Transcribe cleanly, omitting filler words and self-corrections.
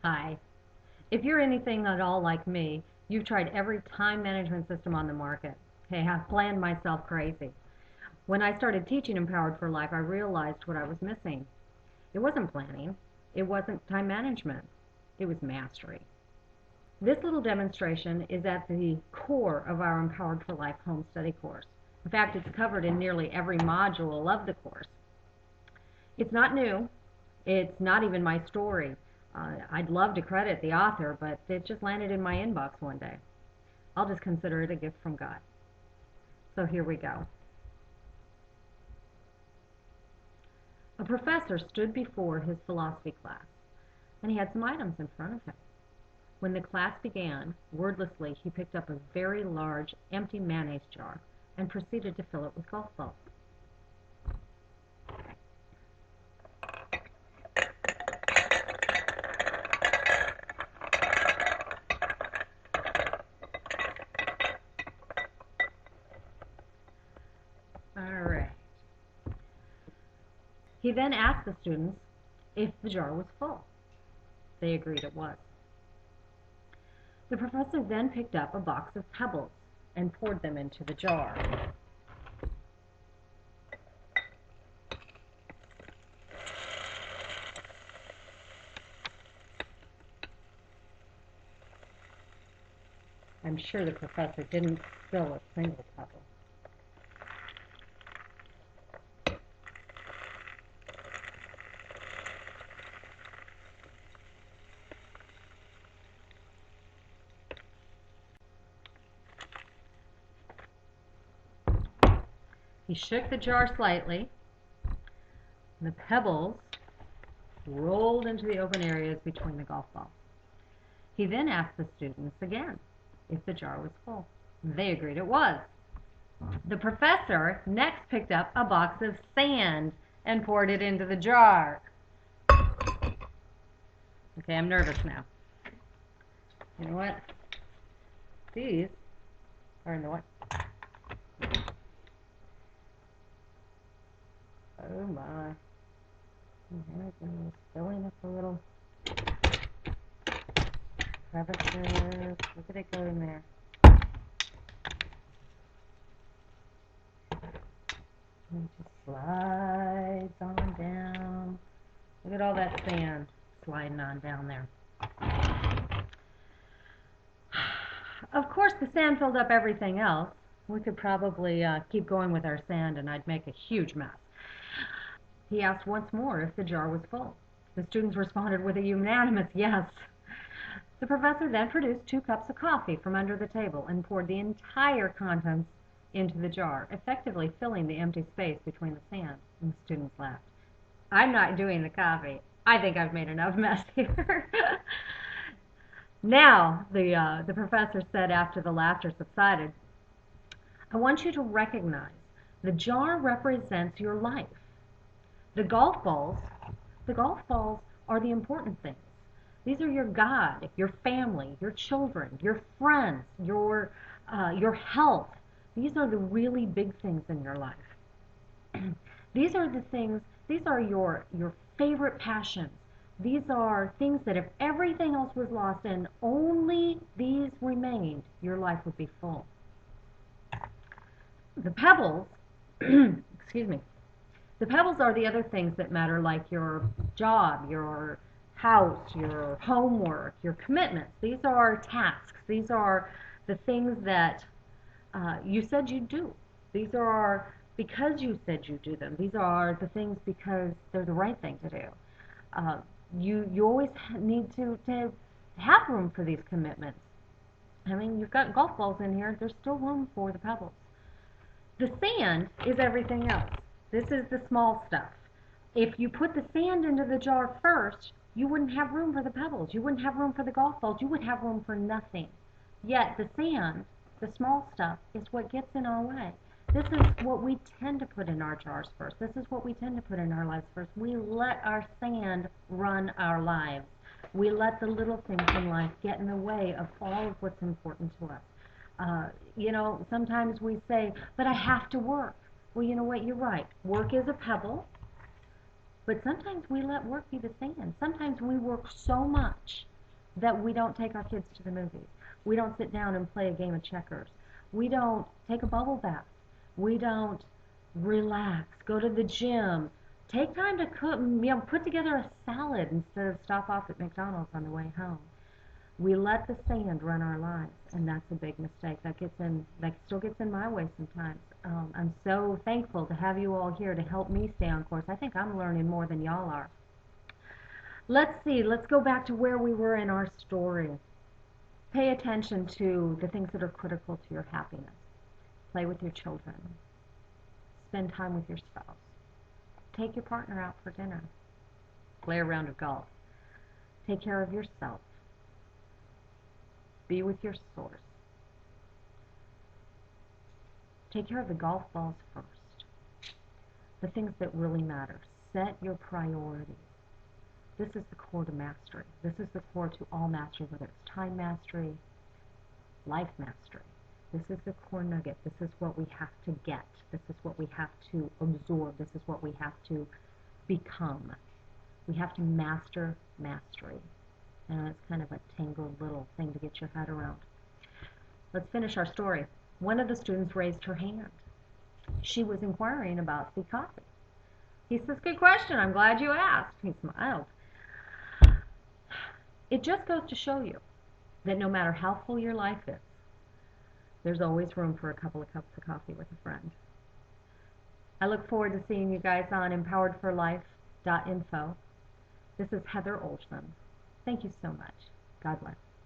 Hi. If you're anything at all like me, you've tried every time management system on the market. Okay, I've planned myself crazy. When I started teaching Empowered for Life, I realized what I was missing. It wasn't planning, it wasn't time management, it was mastery. This little demonstration is at the core of our Empowered for Life home study course. In fact, it's covered in nearly every module of the course. It's not new. It's not even my story. I'd love to credit the author, but it just landed in my inbox one day. I'll just consider it a gift from God. So here we go. A professor stood before his philosophy class, and he had some items in front of him. When the class began, wordlessly he picked up a very large, empty mayonnaise jar and proceeded to fill it with golf balls. All right. He then asked the students if the jar was full. They agreed it was. The professor then picked up a box of pebbles and poured them into the jar. I'm sure the professor didn't spill a single pebble. He shook the jar slightly, and the pebbles rolled into the open areas between the golf balls. He then asked the students again if the jar was full. They agreed it was. The professor next picked up a box of sand and poured it into the jar. Okay, I'm nervous now. You know what? These are in the what? Oh my. Filling up a little crevices. Look at it go in there. And it just slides on down. Look at all that sand sliding on down there. Of course, the sand filled up everything else. We could probably keep going with our sand and I'd make a huge mess. He asked once more if the jar was full. The students responded with a unanimous yes. The professor then produced 2 cups of coffee from under the table and poured the entire contents into the jar, effectively filling the empty space between the sand, and the students laughed. I'm not doing the coffee. I think I've made enough mess here. Now, the professor said after the laughter subsided, I want you to recognize the jar represents your life. The golf balls are the important things. These are your God, your family, your children, your friends, your health. These are the really big things in your life. These are the things, these are your favorite passions. These are things that if everything else was lost and only these remained, your life would be full. The pebbles, excuse me, the pebbles are the other things that matter, like your job, your house, your homework, your commitments. These are tasks. These are the things that you said you'd do. These are because you said you'd do them. These are the things because they're the right thing to do. You always need to have room for these commitments. I mean, you've got golf balls in here. There's still room for the pebbles. The sand is everything else. This is the small stuff. If you put the sand into the jar first, you wouldn't have room for the pebbles. You wouldn't have room for the golf balls. You would have room for nothing. Yet the sand, the small stuff, is what gets in our way. This is what we tend to put in our jars first. This is what we tend to put in our lives first. We let our sand run our lives. We let the little things in life get in the way of all of what's important to us. Sometimes we say, but I have to work. Well, you know what? You're right. Work is a pebble, but sometimes we let work be the sand. Sometimes we work so much that we don't take our kids to the movies. We don't sit down and play a game of checkers. We don't take a bubble bath. We don't relax, go to the gym, take time to cook, put together a salad instead of stop off at McDonald's on the way home. We let the sand run our lives, and that's a big mistake. That still gets in my way sometimes. I'm so thankful to have you all here to help me stay on course. I think I'm learning more than y'all are. Let's see, let's go back to where we were in our story. Pay attention to the things that are critical to your happiness. Play with your children. Spend time with your spouse. Take your partner out for dinner. Play a round of golf. Take care of yourself. Be with your source. Take care of the golf balls first. The things that really matter. Set your priorities. This is the core to mastery. This is the core to all mastery, whether it's time mastery, life mastery. This is the core nugget. This is what we have to get. This is what we have to absorb. This is what we have to become. We have to master mastery. And it's kind of a tangled little thing to get your head around. Let's finish our story. One of the students raised her hand. She was inquiring about the coffee. He says, "Good question. I'm glad you asked." He smiled. It just goes to show you that no matter how full your life is, there's always room for a couple of cups of coffee with a friend. I look forward to seeing you guys on empoweredforlife.info. This is Heather Olson. Thank you so much. God bless.